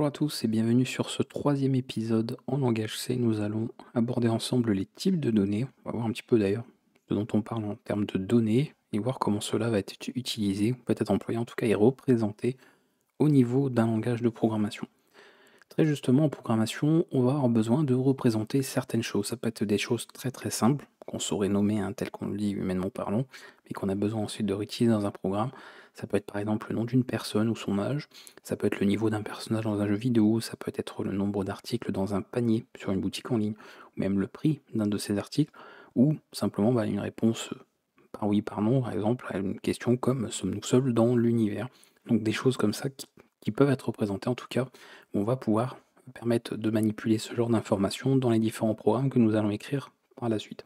Bonjour à tous et bienvenue sur ce troisième épisode en langage C. Nous allons aborder ensemble les types de données. On va voir un petit peu d'ailleurs ce dont on parle en termes de données et voir comment cela va être utilisé, ou peut-être employé en tout cas et représenté au niveau d'un langage de programmation. Très justement, en programmation, on va avoir besoin de représenter certaines choses. Ça peut être des choses très très simples, qu'on saurait nommer telles qu'on le dit humainement parlant, mais qu'on a besoin ensuite de réutiliser dans un programme. Ça peut être par exemple le nom d'une personne ou son âge, ça peut être le niveau d'un personnage dans un jeu vidéo, ça peut être le nombre d'articles dans un panier sur une boutique en ligne, ou même le prix d'un de ces articles, ou simplement une réponse par oui, par non, par exemple, à une question comme sommes-nous seuls dans l'univers. Donc des choses comme ça qui peuvent être représentées en tout cas on va pouvoir permettre de manipuler ce genre d'informations dans les différents programmes que nous allons écrire par la suite.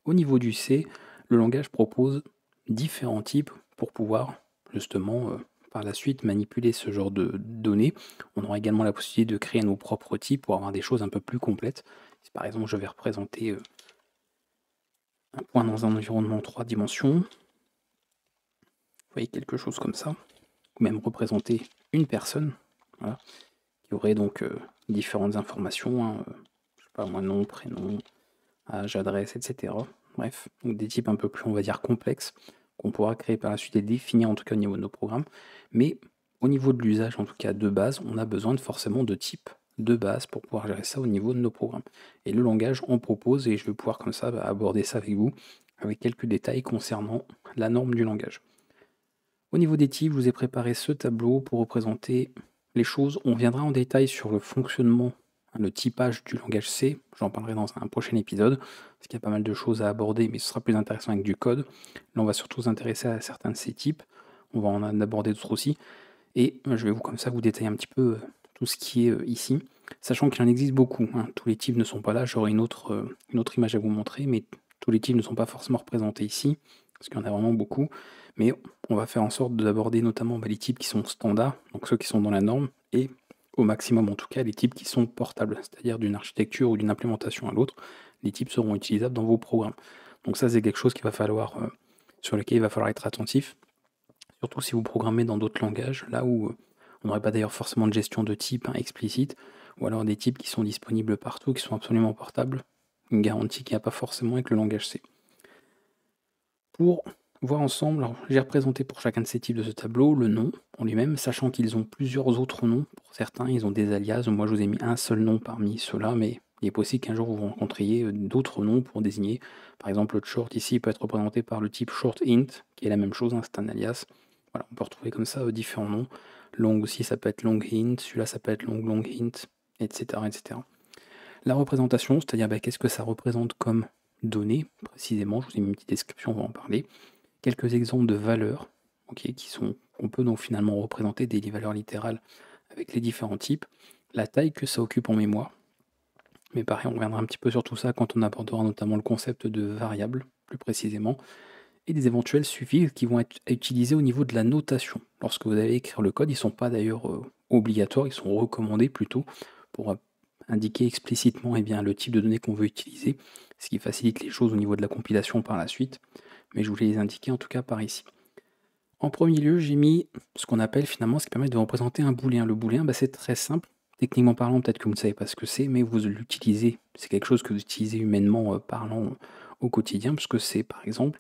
Au niveau du C, le langage propose différents types pour pouvoir justement par la suite manipuler ce genre de données. On aura également la possibilité de créer nos propres types pour avoir des choses un peu plus complètes. Si par exemple je vais représenter un point dans un environnement en 3 dimensions, vous voyez quelque chose comme ça, ou même représenter une personne, voilà, qui aurait donc différentes informations, je sais pas moi, nom, prénom, âge, adresse, etc. Bref, donc des types un peu plus, on va dire, complexes, qu'on pourra créer par la suite et définir en tout cas au niveau de nos programmes. Mais au niveau de l'usage, en tout cas de base, on a besoin forcément de types de base pour pouvoir gérer ça au niveau de nos programmes. Et le langage en propose, et je vais pouvoir comme ça aborder ça avec vous, avec quelques détails concernant la norme du langage. Au niveau des types, je vous ai préparé ce tableau pour représenter les choses. On viendra en détail sur le fonctionnement, le typage du langage C. J'en parlerai dans un prochain épisode, parce qu'il y a pas mal de choses à aborder, mais ce sera plus intéressant avec du code. Là, on va surtout s'intéresser à certains de ces types. On va en aborder d'autres aussi. Et je vais comme ça vous détailler un petit peu tout ce qui est ici, sachant qu'il en existe beaucoup. Tous les types ne sont pas là. J'aurai une autre image à vous montrer, mais tous les types ne sont pas forcément représentés ici, parce qu'il y en a vraiment beaucoup. Mais on va faire en sorte d'aborder notamment les types qui sont standards, donc ceux qui sont dans la norme, et au maximum en tout cas les types qui sont portables, c'est-à-dire d'une architecture ou d'une implémentation à l'autre, les types seront utilisables dans vos programmes. Donc ça c'est quelque chose qu'il va falloir, sur lequel il va falloir être attentif, surtout si vous programmez dans d'autres langages, là où on n'aurait pas d'ailleurs forcément de gestion de type explicite, ou alors des types qui sont disponibles partout, qui sont absolument portables, une garantie qu'il n'y a pas forcément avec le langage C. Pour voir ensemble, alors j'ai représenté pour chacun de ces types de ce tableau le nom en lui-même, sachant qu'ils ont plusieurs autres noms. Pour certains, ils ont des alias. Moi, je vous ai mis un seul nom parmi ceux-là, mais il est possible qu'un jour vous rencontriez d'autres noms pour désigner. Par exemple, le short ici peut être représenté par le type short int, qui est la même chose, c'est un alias. Voilà, on peut retrouver comme ça différents noms. Long aussi, ça peut être long int, celui-là, ça peut être long int, etc., etc. La représentation, c'est-à-dire qu'est-ce que ça représente comme données, précisément, je vous ai mis une petite description, on va en parler. Quelques exemples de valeurs, on peut donc finalement représenter des valeurs littérales avec les différents types, la taille que ça occupe en mémoire, mais pareil, on reviendra un petit peu sur tout ça quand on abordera notamment le concept de variable, plus précisément, et des éventuels suffixes qui vont être utilisés au niveau de la notation. Lorsque vous allez écrire le code, ils ne sont pas d'ailleurs obligatoires, ils sont recommandés plutôt pour indiquer explicitement le type de données qu'on veut utiliser, ce qui facilite les choses au niveau de la compilation par la suite, mais je voulais les indiquer en tout cas par ici. En premier lieu, j'ai mis ce qu'on appelle finalement ce qui permet de représenter un booléen. Le booléen, c'est très simple. Techniquement parlant, peut-être que vous ne savez pas ce que c'est, mais vous l'utilisez. C'est quelque chose que vous utilisez humainement parlant au quotidien, puisque c'est par exemple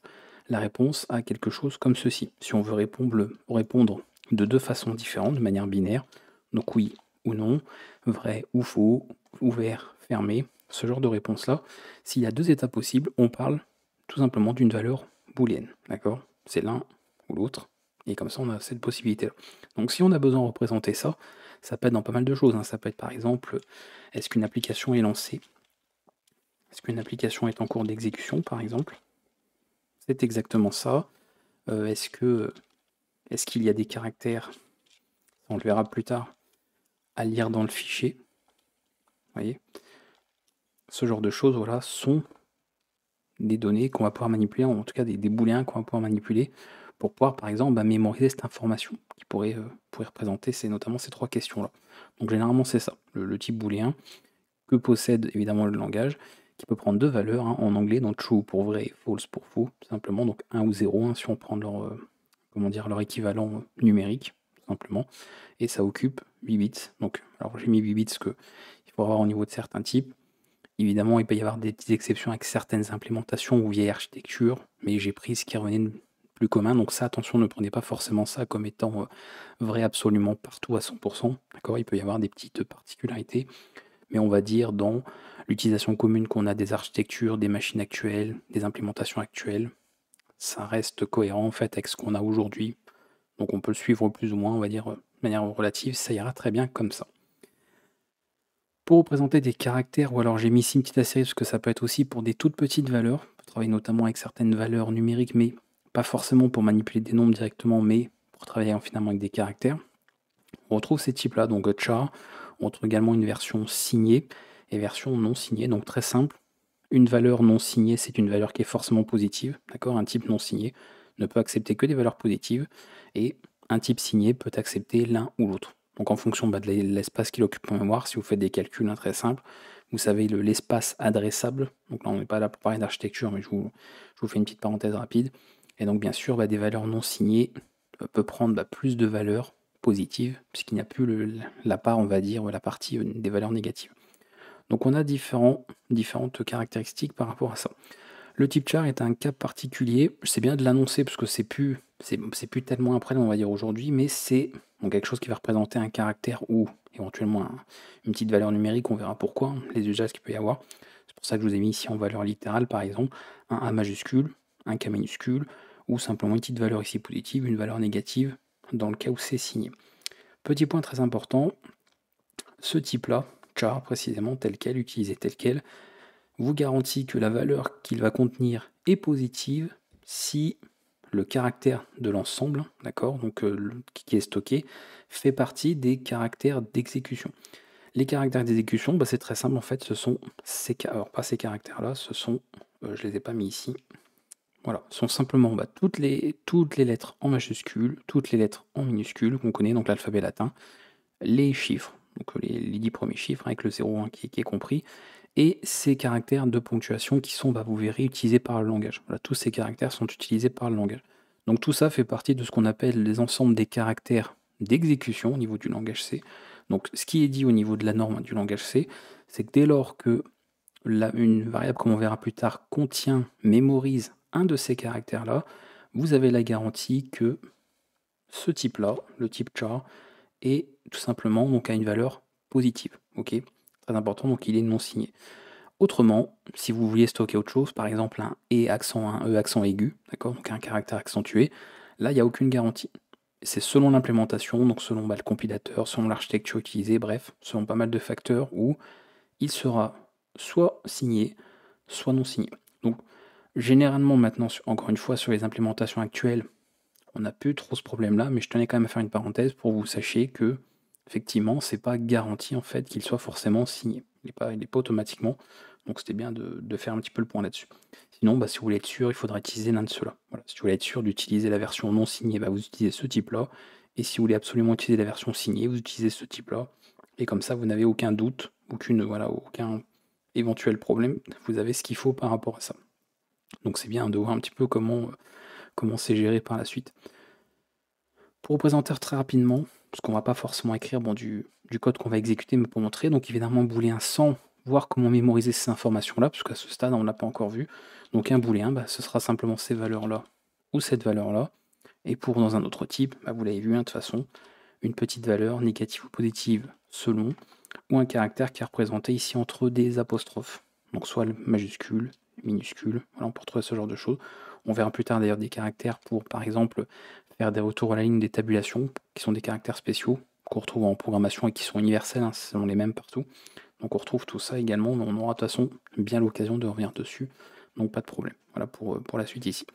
la réponse à quelque chose comme ceci. Si on veut répondre de deux façons différentes, de manière binaire, donc oui ou non, vrai ou faux, ouvert, fermé, ce genre de réponse-là, s'il y a deux états possibles, on parle tout simplement d'une valeur booléenne. D'accord? C'est l'un ou l'autre. Et comme ça, on a cette possibilité-là. Donc si on a besoin de représenter ça, ça peut être dans pas mal de choses. Ça peut être par exemple, est-ce qu'une application est lancée? Est-ce qu'une application est en cours d'exécution, par exemple? C'est exactement ça. Est-ce qu'il y a des caractères, on le verra plus tard, à lire dans le fichier? Vous voyez? Ce genre de choses, voilà, sont des données qu'on va pouvoir manipuler, en tout cas des booléens qu'on va pouvoir manipuler pour pouvoir, par exemple, mémoriser cette information qui pourrait représenter notamment ces trois questions-là. Donc généralement, c'est ça, le type booléen que possède évidemment le langage, qui peut prendre deux valeurs en anglais, donc true pour vrai et false pour faux, tout simplement, donc 1 ou 0, si on prend leur équivalent numérique, tout simplement, et ça occupe 8 bits. Donc, alors j'ai mis 8 bits que il faut avoir au niveau de certains types. Évidemment, il peut y avoir des petites exceptions avec certaines implémentations ou vieilles architectures, mais j'ai pris ce qui revenait de plus commun. Donc ça, attention, ne prenez pas forcément ça comme étant vrai absolument partout à 100%. D'accord, il peut y avoir des petites particularités, mais on va dire dans l'utilisation commune qu'on a des architectures, des machines actuelles, des implémentations actuelles, ça reste cohérent en fait avec ce qu'on a aujourd'hui. Donc on peut le suivre plus ou moins, on va dire de manière relative, ça ira très bien comme ça. Pour représenter des caractères, ou alors j'ai mis ici une petite astérisque parce que ça peut être aussi pour des toutes petites valeurs. On peut travailler notamment avec certaines valeurs numériques, mais pas forcément pour manipuler des nombres directement, mais pour travailler finalement avec des caractères. On retrouve ces types-là, donc char. On retrouve également une version signée et version non signée, donc très simple. Une valeur non signée, c'est une valeur qui est forcément positive, d'accord? Un type non signé ne peut accepter que des valeurs positives, et un type signé peut accepter l'un ou l'autre. Donc en fonction de l'espace qu'il occupe en mémoire, si vous faites des calculs très simples, vous savez l'espace adressable, donc là on n'est pas là pour parler d'architecture, mais je vous fais une petite parenthèse rapide, et donc bien sûr des valeurs non signées peut prendre plus de valeurs positives, puisqu'il n'y a plus la part, on va dire, la partie des valeurs négatives. Donc on a différentes caractéristiques par rapport à ça. Le type char est un cas particulier, c'est bien de l'annoncer parce que c'est plus tellement un problème on va dire aujourd'hui, mais c'est quelque chose qui va représenter un caractère ou éventuellement une petite valeur numérique, on verra pourquoi, les usages qu'il peut y avoir. C'est pour ça que je vous ai mis ici en valeur littérale par exemple, un A majuscule, un K minuscule, ou simplement une petite valeur ici positive, une valeur négative, dans le cas où c'est signé. Petit point très important, ce type-là, char précisément, tel quel, utilisé tel quel, vous garantit que la valeur qu'il va contenir est positive si le caractère de l'ensemble, d'accord, donc qui est stocké, fait partie des caractères d'exécution. Les caractères d'exécution, c'est très simple en fait, ce sont alors pas ces caractères-là, ce sont, je les ai pas mis ici, voilà, sont simplement toutes les lettres en majuscules, toutes les lettres en minuscules qu'on connaît, donc l'alphabet latin, les chiffres, donc les 10 premiers chiffres avec le 0,1 qui est compris, et ces caractères de ponctuation qui sont, vous verrez, utilisés par le langage. Voilà, tous ces caractères sont utilisés par le langage. Donc tout ça fait partie de ce qu'on appelle les ensembles des caractères d'exécution au niveau du langage C. Donc ce qui est dit au niveau de la norme du langage C, c'est que dès lors que une variable, comme on verra plus tard, contient, mémorise un de ces caractères-là, vous avez la garantie que ce type-là, le type char, est tout simplement à une valeur positive. Ok, très important, donc il est non signé. Autrement, si vous vouliez stocker autre chose, par exemple un E accent, un E accent aigu, d'accord, donc un caractère accentué, là il n'y a aucune garantie. C'est selon l'implémentation, donc selon le compilateur, selon l'architecture utilisée, bref, selon pas mal de facteurs où il sera soit signé, soit non signé. Donc généralement maintenant, encore une fois, sur les implémentations actuelles, on n'a plus trop ce problème-là, mais je tenais quand même à faire une parenthèse pour que vous sachiez que, effectivement, c'est pas garanti en fait qu'il soit forcément signé. Il n'est pas automatiquement. Donc c'était bien de faire un petit peu le point là-dessus. Sinon, si vous voulez être sûr, il faudra utiliser l'un de ceux-là. Voilà. Si vous voulez être sûr d'utiliser la version non signée, vous utilisez ce type-là. Et si vous voulez absolument utiliser la version signée, vous utilisez ce type-là. Et comme ça, vous n'avez aucun doute, aucun éventuel problème. Vous avez ce qu'il faut par rapport à ça. Donc c'est bien de voir un petit peu comment c'est géré par la suite. Pour représenter très rapidement, parce qu'on ne va pas forcément écrire du code qu'on va exécuter, mais pour montrer, donc évidemment booléen sans voir comment mémoriser ces informations-là, parce qu'à ce stade, on ne l'a pas encore vu. Donc un booléen, ce sera simplement ces valeurs-là ou cette valeur-là. Et pour dans un autre type, vous l'avez vu, de toute façon, une petite valeur négative ou positive selon, ou un caractère qui est représenté ici entre des apostrophes. Donc soit le majuscule, minuscule, voilà, on peut retrouver ce genre de choses. On verra plus tard d'ailleurs des caractères pour, par exemple, faire des retours à la ligne des tabulations, qui sont des caractères spéciaux, qu'on retrouve en programmation et qui sont universels, ce sont les mêmes partout. Donc on retrouve tout ça également, mais on aura de toute façon bien l'occasion de revenir dessus, donc pas de problème. Voilà pour la suite ici.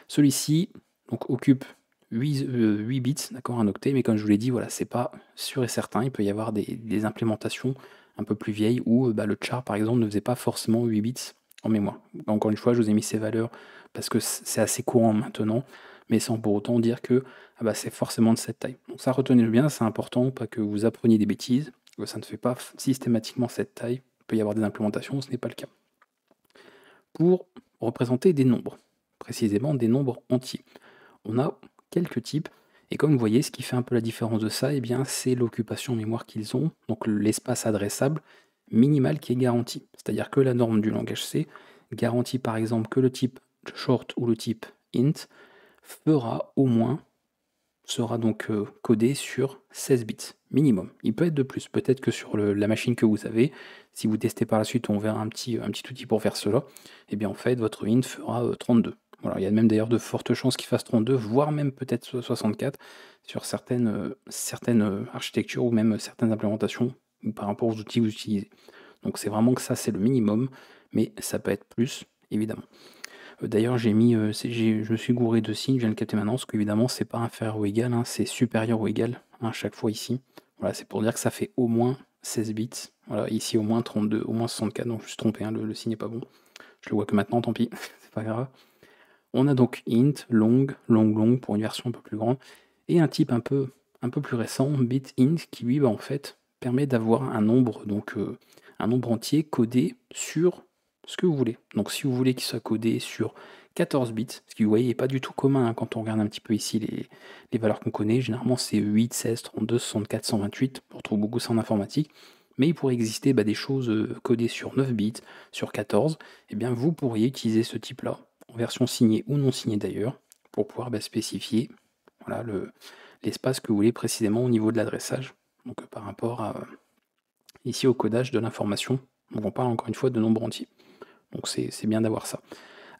Celui-ci occupe 8 bits, d'accord, un octet, mais comme je vous l'ai dit, voilà, c'est pas sûr et certain, il peut y avoir des implémentations un peu plus vieilles où le char par exemple ne faisait pas forcément 8 bits en mémoire. Encore une fois, je vous ai mis ces valeurs parce que c'est assez courant maintenant, mais sans pour autant dire que c'est forcément de cette taille. Donc ça, retenez-le bien, c'est important, pas que vous appreniez des bêtises, que ça ne fait pas systématiquement cette taille. Il peut y avoir des implémentations, ce n'est pas le cas. Pour représenter des nombres, précisément des nombres entiers, on a quelques types, Et comme vous voyez, ce qui fait un peu la différence de ça, eh bien, c'est l'occupation mémoire qu'ils ont, donc l'espace adressable minimal qui est garanti. C'est-à-dire que la norme du langage C garantit par exemple que le type short ou le type int fera au moins, sera donc codé sur 16 bits minimum. Il peut être de plus, peut-être que sur la machine que vous avez, si vous testez par la suite, on verra un petit outil pour faire cela, et bien en fait votre int fera 32. Voilà, il y a même d'ailleurs de fortes chances qu'il fasse 32, voire même peut-être 64 sur certaines architectures ou même certaines implémentations ou par rapport aux outils que vous utilisez. Donc c'est vraiment que ça c'est le minimum, mais ça peut être plus, évidemment. D'ailleurs, je me suis gouré de signes, je viens de le capter maintenant, parce qu'évidemment, c'est pas inférieur ou égal, hein, c'est supérieur ou égal, hein, à chaque fois ici. Voilà, c'est pour dire que ça fait au moins 16 bits. Voilà, ici au moins 32, au moins 64, donc je me suis trompé, hein, le signe n'est pas bon. Je le vois que maintenant, tant pis, c'est pas grave. On a donc int, long pour une version un peu plus grande, et un type un peu plus récent, bitInt, qui lui, en fait, permet d'avoir un nombre, un nombre entier codé sur ce que vous voulez. Donc si vous voulez qu'il soit codé sur 14 bits, ce qui vous voyez n'est pas du tout commun, hein, quand on regarde un petit peu ici les valeurs qu'on connaît, généralement c'est 8, 16, 32, 64, 128, on retrouve beaucoup ça en informatique, mais il pourrait exister des choses codées sur 9 bits, sur 14, et eh bien vous pourriez utiliser ce type-là, en version signée ou non signée d'ailleurs, pour pouvoir spécifier voilà, l'espace que vous voulez précisément au niveau de l'adressage, donc par rapport à ici au codage de l'information. Donc on parle encore une fois de nombre entier. Donc c'est bien d'avoir ça.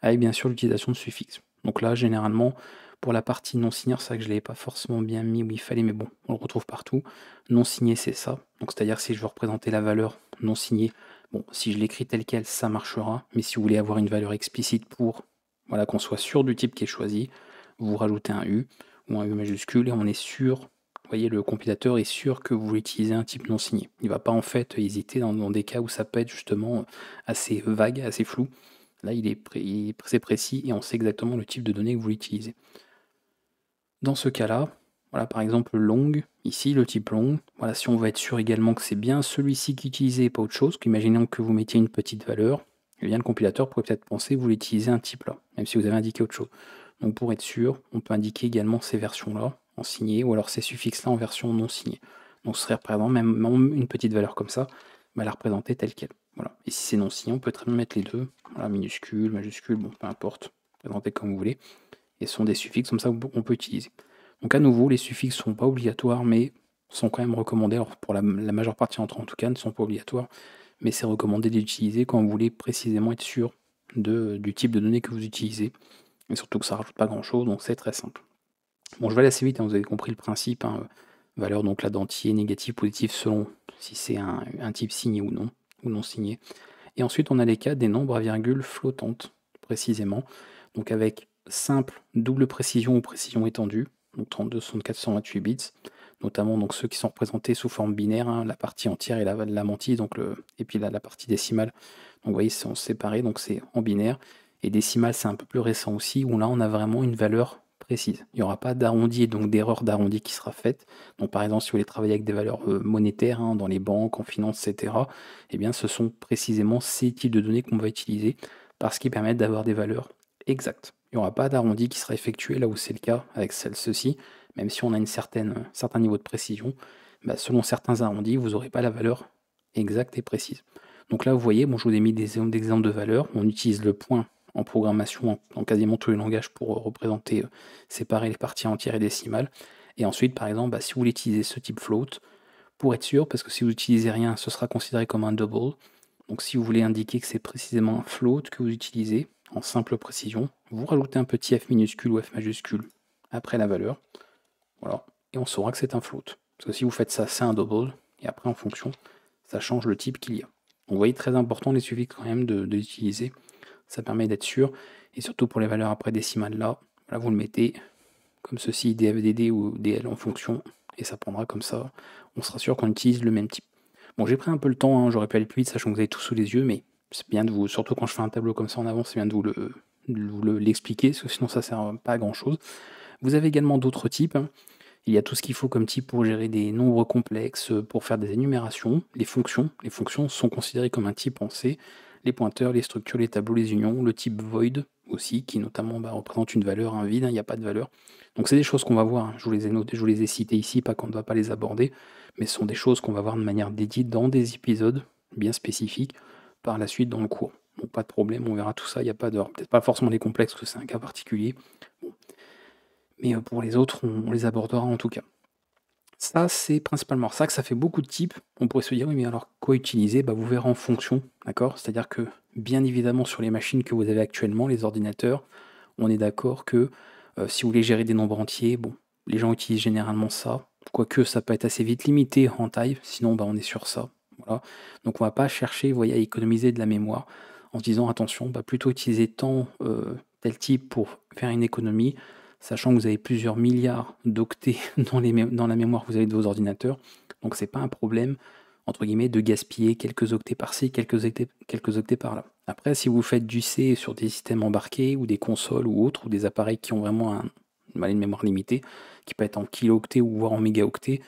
Avec bien sûr l'utilisation de suffixes. Donc là, généralement, pour la partie non signée, c'est vrai que je ne l'avais pas forcément bien mis où il fallait, mais bon, on le retrouve partout. Non signé, c'est ça. Donc c'est-à-dire si je veux représenter la valeur non signée, bon, si je l'écris telle quelle, ça marchera. Mais si vous voulez avoir une valeur explicite pour voilà, qu'on soit sûr du type qui est choisi, vous rajoutez un U ou un U majuscule et on est sûr, vous voyez, le compilateur est sûr que vous voulez utiliser un type non signé. Il ne va pas en fait hésiter dans des cas où ça peut être justement assez vague, assez flou. Là, il est très précis et on sait exactement le type de données que vous voulez utiliser. Dans ce cas-là, voilà, par exemple long, ici le type long, voilà, si on veut être sûr également que c'est bien celui-ci qui est utilisé et pas autre chose, qu'imaginons que vous mettiez une petite valeur, eh bien le compilateur pourrait peut-être penser que vous voulez utiliser un type là, même si vous avez indiqué autre chose. Donc pour être sûr, on peut indiquer également ces versions-là en signé, ou alors ces suffixes-là en version non signée. Donc ce serait par exemple même une petite valeur comme ça, la représenter telle qu'elle. Voilà. Et si c'est non signé, on peut très bien mettre les deux, voilà, minuscule, majuscule, bon, peu importe, présenter comme vous voulez. Et ce sont des suffixes comme ça qu'on peut utiliser. Donc à nouveau, les suffixes ne sont pas obligatoires, mais sont quand même recommandés. Alors pour la majeure partie d'entre eux, en tout cas, ne sont pas obligatoires, mais c'est recommandé d'utiliser quand vous voulez précisément être sûr du type de données que vous utilisez. Et surtout que ça ne rajoute pas grand-chose, donc c'est très simple. Bon, je vais aller assez vite, hein, vous avez compris le principe. Hein, valeur donc là d'entier, négatif, positif, selon si c'est un type signé ou non signé. Et ensuite, on a les cas des nombres à virgule flottantes, précisément. Donc avec simple, double précision ou précision étendue, donc 32, 64, 128 bits, notamment donc ceux qui sont représentés sous forme binaire, hein, la partie entière et la mantille, et puis la partie décimale. Donc vous voyez, c'est séparé, donc c'est en binaire. Et décimal, c'est un peu plus récent aussi, où là, on a vraiment une valeur précise. Il n'y aura pas d'arrondi et donc d'erreur d'arrondi qui sera faite. Donc par exemple, si vous voulez travailler avec des valeurs monétaires, hein, dans les banques, en finance, etc., eh bien ce sont précisément ces types de données qu'on va utiliser parce qu'ils permettent d'avoir des valeurs exactes. Il n'y aura pas d'arrondi qui sera effectué là où c'est le cas avec celle-ci, même si on a un certain niveau de précision, selon certains arrondis, vous n'aurez pas la valeur exacte et précise. Donc là, vous voyez, bon, je vous ai mis des exemples de valeurs. On utilise le point en programmation dans quasiment tous les langages pour représenter, séparer les parties entières et décimales. Et ensuite, par exemple, si vous voulez utiliser ce type float, pour être sûr, parce que si vous n'utilisez rien, ce sera considéré comme un double. Donc si vous voulez indiquer que c'est précisément un float que vous utilisez, en simple précision, vous rajoutez un petit f minuscule ou f majuscule après la valeur. Voilà, et on saura que c'est un float. Parce que si vous faites ça, c'est un double, et après en fonction, ça change le type qu'il y a. Donc vous voyez, très important les suffixes quand même d'utiliser. Ça permet d'être sûr, et surtout pour les valeurs après décimales là, voilà, vous le mettez comme ceci, DFDD ou DL en fonction, et ça prendra comme ça. On sera sûr qu'on utilise le même type. Bon, j'ai pris un peu le temps, hein, j'aurais pu aller plus vite, sachant que vous avez tout sous les yeux, mais c'est bien de vous, surtout quand je fais un tableau comme ça en avant, c'est bien de vous l'expliquer, parce que sinon ça sert pas à grand chose. Vous avez également d'autres types. Hein. Il y a tout ce qu'il faut comme type pour gérer des nombres complexes, pour faire des énumérations, les fonctions. Les fonctions sont considérées comme un type en C. Les pointeurs, les structures, les tableaux, les unions, le type void, aussi, qui notamment représente une valeur, un vide, hein, il n'y a pas de valeur. Donc c'est des choses qu'on va voir, hein. Je vous les ai notées, je vous les ai citées ici, pas qu'on ne va pas les aborder, mais ce sont des choses qu'on va voir de manière dédiée dans des épisodes bien spécifiques par la suite dans le cours. Donc pas de problème, on verra tout ça, il n'y a pas d'heure. Peut-être pas forcément les complexes, parce que c'est un cas particulier. Bon. Mais pour les autres, on les abordera en tout cas. Ça, c'est principalement ça, que ça fait beaucoup de types. On pourrait se dire, oui, mais alors quoi utiliser? Vous verrez en fonction, d'accord? C'est-à-dire que, bien évidemment, sur les machines que vous avez actuellement, les ordinateurs, on est d'accord que si vous voulez gérer des nombres entiers, bon, les gens utilisent généralement ça. Quoique ça peut être assez vite limité en taille, sinon on est sur ça. Voilà. Donc on va pas chercher, vous voyez, à économiser de la mémoire en se disant attention, plutôt utiliser tel type pour faire une économie, sachant que vous avez plusieurs milliards d'octets dans la mémoire que vous avez de vos ordinateurs. Donc c'est pas un problème, entre guillemets, de gaspiller quelques octets par-ci, quelques octets par-là. Après, si vous faites du C sur des systèmes embarqués, ou des consoles ou autres, ou des appareils qui ont vraiment une mémoire limitée, qui peut être en kilo-octets ou voire en mégaoctets,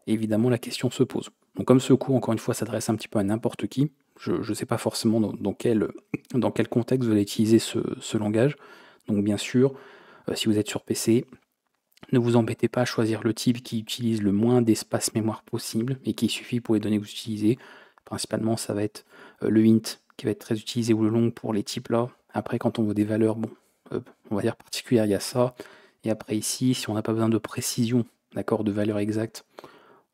évidemment la question se pose. Donc comme ce cours, encore une fois, s'adresse un petit peu à n'importe qui, je ne sais pas forcément dans quel contexte vous allez utiliser ce langage. Donc bien sûr, si vous êtes sur PC, ne vous embêtez pas à choisir le type qui utilise le moins d'espace mémoire possible et qui suffit pour les données que vous utilisez. Principalement, ça va être le int qui va être très utilisé ou le long pour les types là. Après, quand on veut des valeurs, on va dire particulières, il y a ça. Et après ici, si on n'a pas besoin de précision, d'accord, de valeurs exactes,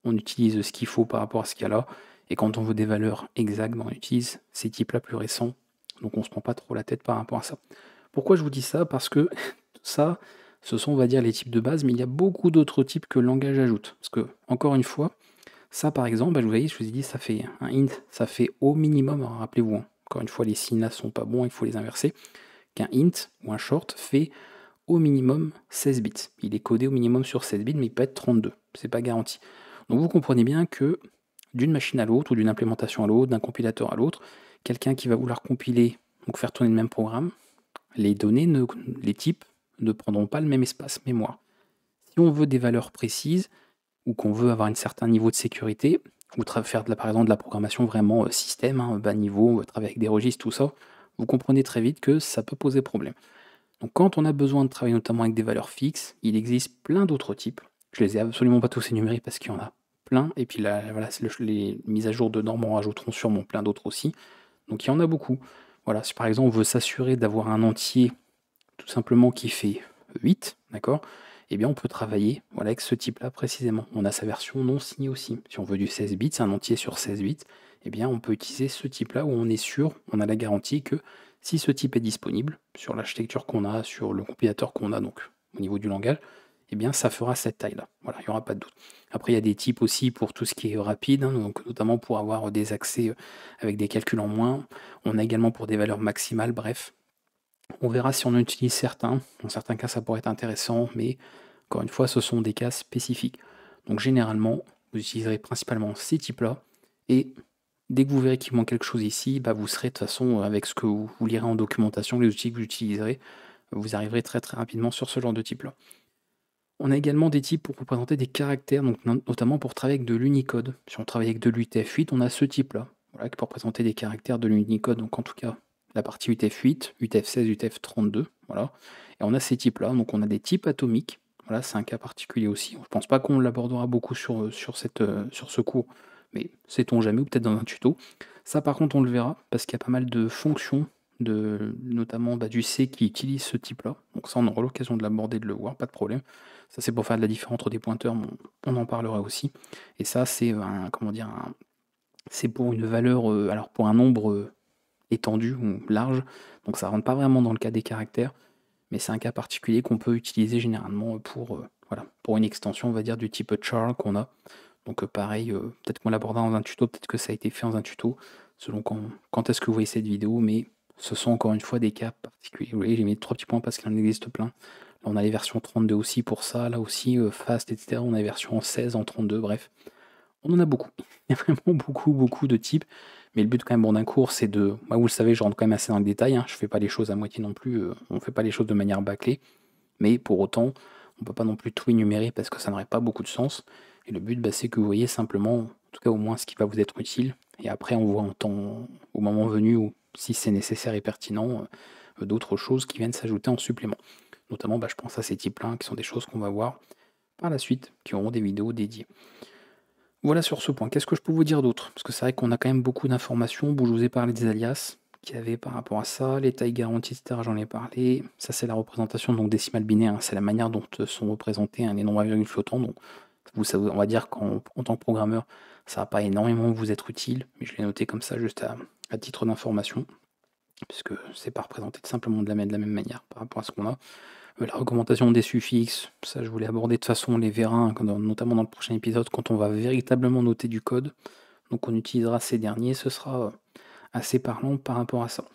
on utilise ce qu'il faut par rapport à ce qu'il y a là. Et quand on veut des valeurs exactes, on utilise ces types-là plus récents. Donc on ne se prend pas trop la tête par rapport à ça. Pourquoi je vous dis ça? Parce que ça, ce sont, on va dire, les types de base, mais il y a beaucoup d'autres types que le langage ajoute. Parce que, encore une fois, ça par exemple, vous voyez, je vous ai dit, ça fait un int, ça fait au minimum, rappelez-vous, hein, encore une fois, les signes là sont pas bons, il faut les inverser, qu'un int ou un short fait au minimum 16 bits. Il est codé au minimum sur 16 bits, mais il peut être 32, c'est pas garanti. Donc vous comprenez bien que d'une machine à l'autre, ou d'une implémentation à l'autre, d'un compilateur à l'autre, quelqu'un qui va vouloir compiler, donc faire tourner le même programme, les données, les types, ne prendront pas le même espace mémoire. Si on veut des valeurs précises, ou qu'on veut avoir un certain niveau de sécurité, ou faire par exemple de la programmation vraiment système, hein, bas niveau, travailler avec des registres, tout ça, vous comprenez très vite que ça peut poser problème. Donc quand on a besoin de travailler notamment avec des valeurs fixes, il existe plein d'autres types. Je les ai absolument pas tous énumérés parce qu'il y en a plein, et puis là, voilà, les mises à jour de normes en rajouteront sûrement plein d'autres aussi. Donc il y en a beaucoup. Voilà, si par exemple on veut s'assurer d'avoir un entier tout simplement qui fait 8, d'accord? Eh bien on peut travailler voilà, avec ce type-là précisément. On a sa version non signée aussi. Si on veut du 16 bits, un entier sur 16 bits, eh bien on peut utiliser ce type-là où on est sûr, on a la garantie que si ce type est disponible sur l'architecture qu'on a, sur le compilateur qu'on a, donc au niveau du langage, eh bien ça fera cette taille-là. Voilà, il n'y aura pas de doute. Après, il y a des types aussi pour tout ce qui est rapide, hein, donc notamment pour avoir des accès avec des calculs en moins. On a également pour des valeurs maximales, bref. On verra si on en utilise certains. Dans certains cas, ça pourrait être intéressant, mais encore une fois, ce sont des cas spécifiques. Donc généralement, vous utiliserez principalement ces types-là, et dès que vous verrez qu'il manque quelque chose ici, vous serez de toute façon, avec ce que vous lirez en documentation, les outils que vous utiliserez, vous arriverez très très rapidement sur ce genre de type-là. On a également des types pour représenter des caractères, donc notamment pour travailler avec de l'Unicode. Si on travaille avec de l'UTF-8, on a ce type-là, voilà, pour représenter des caractères de l'Unicode, donc en tout cas la partie UTF-8, UTF-16, UTF-32, voilà. Et on a ces types-là, donc on a des types atomiques, voilà, c'est un cas particulier aussi. Je pense pas qu'on l'abordera beaucoup sur ce cours, mais sait-on jamais, ou peut-être dans un tuto. Ça par contre on le verra, parce qu'il y a pas mal de fonctions, notamment du C qui utilise ce type-là, donc ça on aura l'occasion de l'aborder, de le voir, pas de problème. Ça, c'est pour faire de la différence entre des pointeurs, mais on en parlera aussi. Et ça, c'est c'est pour une valeur, alors pour un nombre étendu ou large, donc ça rentre pas vraiment dans le cas des caractères, mais c'est un cas particulier qu'on peut utiliser généralement voilà, pour une extension, on va dire, du type char qu'on a. Donc pareil, peut-être qu'on l'abordera dans un tuto, peut-être que ça a été fait dans un tuto, selon quand est-ce que vous voyez cette vidéo, mais ce sont encore une fois des cas particuliers. Vous voyez, j'ai mis 3 petits points parce qu'il en existe plein. Là, on a les versions 32 aussi pour ça, là aussi, Fast, etc. On a les versions 16 en 32, bref. On en a beaucoup. Il y a vraiment beaucoup, beaucoup de types. Mais le but quand même d'un cours, c'est de... Moi, vous le savez, je rentre quand même assez dans le détail, hein. Je fais pas les choses à moitié non plus, on ne fait pas les choses de manière bâclée. Mais pour autant, on ne peut pas non plus tout énumérer parce que ça n'aurait pas beaucoup de sens. Et le but, c'est que vous voyez simplement, en tout cas au moins, ce qui va vous être utile. Et après, on voit au moment venu, ou si c'est nécessaire et pertinent, d'autres choses qui viennent s'ajouter en supplément. Notamment, je pense à ces types-là, qui sont des choses qu'on va voir par la suite, qui auront des vidéos dédiées. Voilà sur ce point. Qu'est-ce que je peux vous dire d'autre? Parce que c'est vrai qu'on a quand même beaucoup d'informations. Bon, je vous ai parlé des alias qu'il y avait par rapport à ça, les tailles garanties, etc. J'en ai parlé. Ça, c'est la représentation donc décimale binaire, hein. C'est la manière dont sont représentés les nombres à virgule flottants. Donc, vous savez, on va dire qu'en tant que programmeur, ça va pas énormément vous être utile, mais je l'ai noté comme ça juste à titre d'information, puisque c'est pas représenté simplement de la même manière par rapport à ce qu'on a. La recommandation des suffixes, ça je voulais aborder de toute façon, on les verra, hein, notamment dans le prochain épisode, quand on va véritablement noter du code. Donc on utilisera ces derniers, ce sera assez parlant par rapport à ça.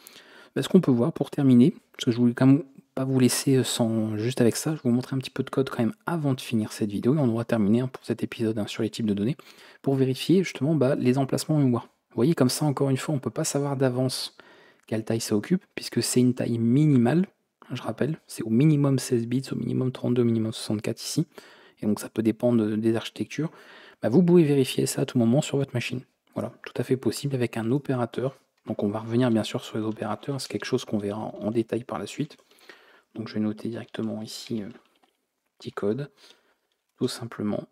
Ce qu'on peut voir pour terminer, parce que je voulais quand même pas vous laisser sans juste avec ça, je vais vous montrer un petit peu de code quand même avant de finir cette vidéo, et on aura terminé pour cet épisode sur les types de données, pour vérifier justement les emplacements en mémoire. Vous voyez, comme ça, encore une fois, on ne peut pas savoir d'avance quelle taille ça occupe, puisque c'est une taille minimale. Je rappelle, c'est au minimum 16 bits, au minimum 32, au minimum 64 ici, et donc ça peut dépendre des architectures. Vous pouvez vérifier ça à tout moment sur votre machine. Voilà, tout à fait possible avec un opérateur. Donc on va revenir bien sûr sur les opérateurs, c'est quelque chose qu'on verra en détail par la suite. Donc je vais noter directement ici petit code, tout simplement,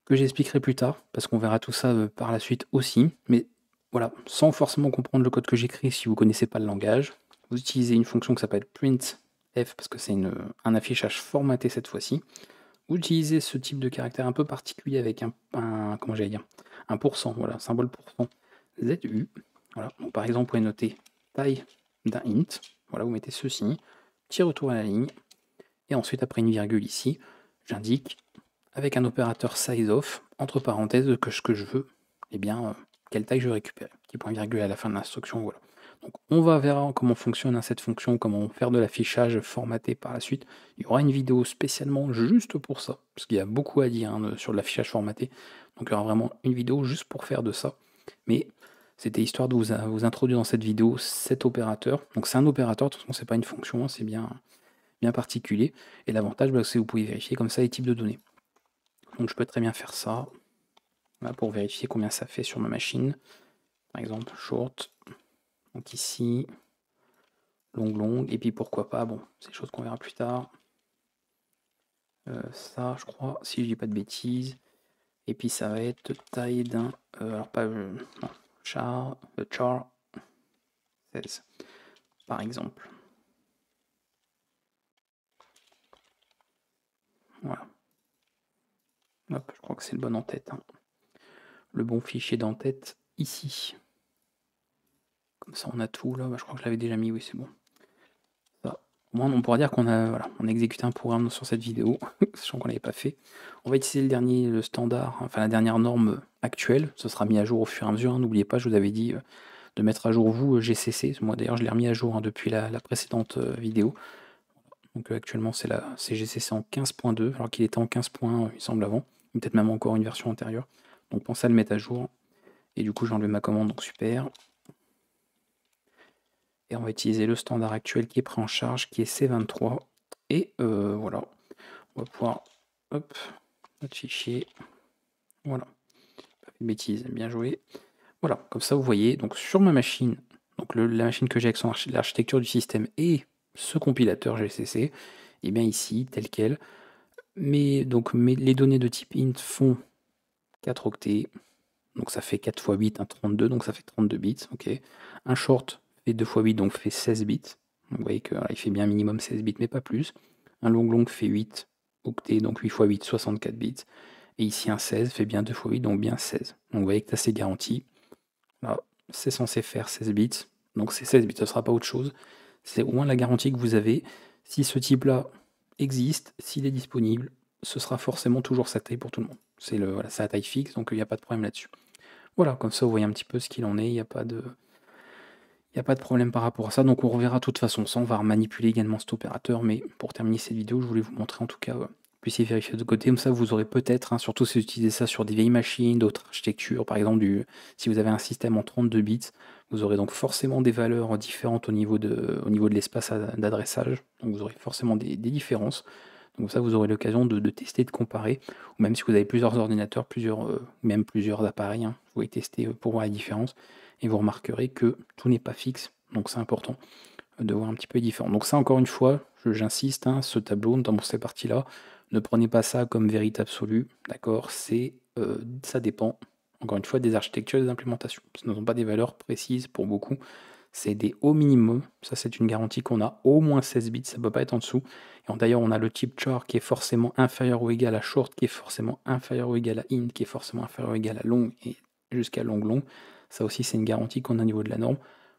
que j'expliquerai plus tard, parce qu'on verra tout ça par la suite aussi. Mais voilà, sans forcément comprendre le code que j'écris si vous ne connaissez pas le langage, vous utilisez une fonction qui s'appelle printf, parce que c'est un affichage formaté cette fois-ci. Vous utilisez ce type de caractère un peu particulier avec comment j'allais dire, un pourcent, voilà, symbole pourcent, ZU. Voilà. Donc, par exemple, vous pouvez noter taille d'un int, voilà, vous mettez ceci, petit retour à la ligne, et ensuite après une virgule ici, j'indique avec un opérateur sizeOf, entre parenthèses, que ce que je veux, quelle taille je récupère, petit point virgule à la fin de l'instruction, voilà. Donc on va voir comment fonctionne cette fonction, comment faire de l'affichage formaté par la suite. Il y aura une vidéo spécialement juste pour ça, parce qu'il y a beaucoup à dire sur l'affichage formaté. Donc il y aura vraiment une vidéo juste pour faire de ça. Mais c'était histoire de vous introduire dans cette vidéo cet opérateur. Donc c'est un opérateur, de toute façon c'est pas une fonction, hein, c'est bien particulier. Et l'avantage, c'est que vous pouvez vérifier comme ça les types de données. Donc je peux très bien faire ça, là, pour vérifier combien ça fait sur ma machine. Par exemple, short, donc ici, long, et puis pourquoi pas, bon, c'est des choses qu'on verra plus tard. Ça, je crois, si je dis pas de bêtises. Et puis ça va être taille d'un, alors pas, non, char 16, par exemple. Voilà. Hop, je crois que c'est le bon en tête, hein. Le bon fichier d'en-tête ici. Comme ça on a tout là, je crois que je l'avais déjà mis, oui c'est bon. Ça, au moins on pourra dire qu'on a, voilà, on a exécuté un programme sur cette vidéo, sachant qu'on l'avait pas fait. On va utiliser le standard, enfin la dernière norme actuelle, ce sera mis à jour au fur et à mesure, hein. N'oubliez pas, je vous avais dit de mettre à jour vous GCC, moi d'ailleurs je l'ai remis à jour, hein, depuis la précédente vidéo. Donc actuellement c'est GCC en 15.2, alors qu'il était en 15.1 il semble avant, peut-être même encore une version antérieure. Donc pensez à le mettre à jour. Et du coup j'ai enlevé ma commande, donc super. Et on va utiliser le standard actuel qui est pris en charge, qui est C23. Et voilà, on va pouvoir, hop, notre fichier, voilà, pas fait de bêtises, bien joué. Voilà, comme ça vous voyez, donc sur ma machine, donc la machine que j'ai avec l'architecture du système et ce compilateur GCC, et bien ici, tel quel, les données de type int font 4 octets, donc ça fait 4 x 8, 32, donc ça fait 32 bits, ok. Un short fait 2 x 8, donc fait 16 bits. Donc vous voyez qu'il fait bien minimum 16 bits, mais pas plus. Un long fait 8 octets, donc 8 x 8, 64 bits. Et ici un 16 fait bien 2 x 8, donc bien 16. Donc vous voyez que c'est garanti. Là, c'est censé faire 16 bits, donc c'est 16 bits, ce ne sera pas autre chose. C'est au moins la garantie que vous avez. Si ce type-là existe, s'il est disponible, ce sera forcément toujours sa taille pour tout le monde. C'est la taille fixe, donc il n'y a pas de problème là-dessus. Voilà, comme ça vous voyez un petit peu ce qu'il en est, il n'y a pas de problème par rapport à ça, donc on reverra de toute façon ça, on va manipuler également cet opérateur, mais pour terminer cette vidéo, je voulais vous montrer en tout cas, puissiez vérifier de côté, comme ça vous aurez peut-être, hein, surtout si vous utilisez ça sur des vieilles machines, d'autres architectures, par exemple si vous avez un système en 32 bits, vous aurez donc forcément des valeurs différentes au niveau de l'espace d'adressage, donc vous aurez forcément des différences. Donc ça, vous aurez l'occasion de tester, de comparer, ou même si vous avez plusieurs ordinateurs, même plusieurs appareils, hein, vous pouvez tester pour voir la différence, et vous remarquerez que tout n'est pas fixe, donc c'est important. de voir un petit peu différent. Donc ça, encore une fois, j'insiste, hein, ce tableau, dans ces parties-là, ne prenez pas ça comme vérité absolue, d'accord? Ça dépend, encore une fois, des architectures et des implémentations. Ce ne sont pas des valeurs précises pour beaucoup. C'est des au minimum, ça c'est une garantie qu'on a, au moins 16 bits, ça ne peut pas être en dessous. Et d'ailleurs, on a le type char qui est forcément inférieur ou égal à short, qui est forcément inférieur ou égal à int, qui est forcément inférieur ou égal à long, et jusqu'à long. Ça aussi, c'est une garantie qu'on a au niveau de la norme.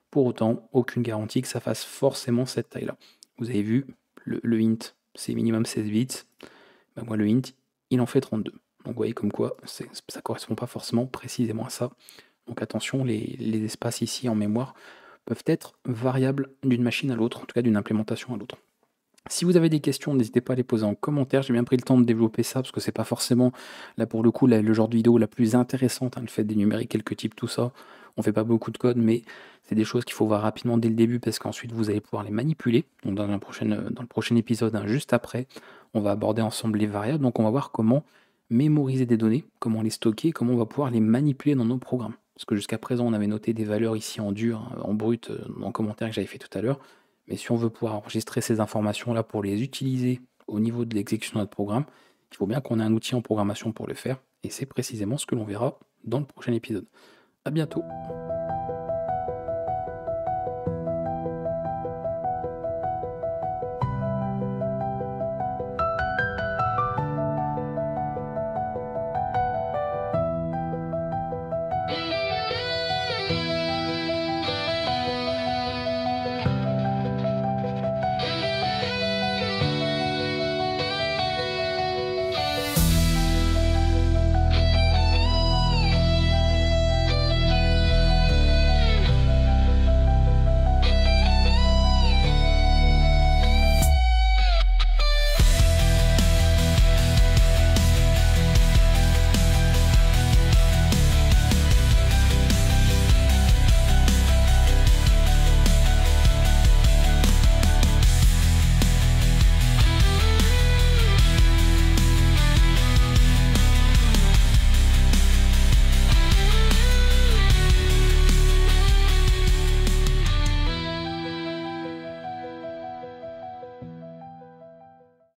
Pour autant, aucune garantie que ça fasse forcément cette taille-là. Vous avez vu, le int, c'est minimum 16 bits. Ben moi, le int, il en fait 32. Donc vous voyez comme quoi, ça ne correspond pas forcément précisément à ça. Donc attention, les espaces ici en mémoire peuvent être variables d'une machine à l'autre, en tout cas d'une implémentation à l'autre. Si vous avez des questions, n'hésitez pas à les poser en commentaire. J'ai bien pris le temps de développer ça parce que c'est pas forcément, là pour le coup, le genre de vidéo la plus intéressante, hein, le fait d'énumérer quelques types, tout ça. On fait pas beaucoup de code, mais c'est des choses qu'il faut voir rapidement dès le début parce qu'ensuite vous allez pouvoir les manipuler. Donc dans le prochain épisode, hein, juste après, on va aborder ensemble les variables. Donc on va voir comment mémoriser des données, comment les stocker, comment on va pouvoir les manipuler dans nos programmes. Parce que jusqu'à présent, on avait noté des valeurs ici en dur, hein, en brut, en commentaire que j'avais fait tout à l'heure. Mais si on veut pouvoir enregistrer ces informations-là pour les utiliser au niveau de l'exécution de notre programme, il faut bien qu'on ait un outil en programmation pour le faire. Et c'est précisément ce que l'on verra dans le prochain épisode. À bientôt.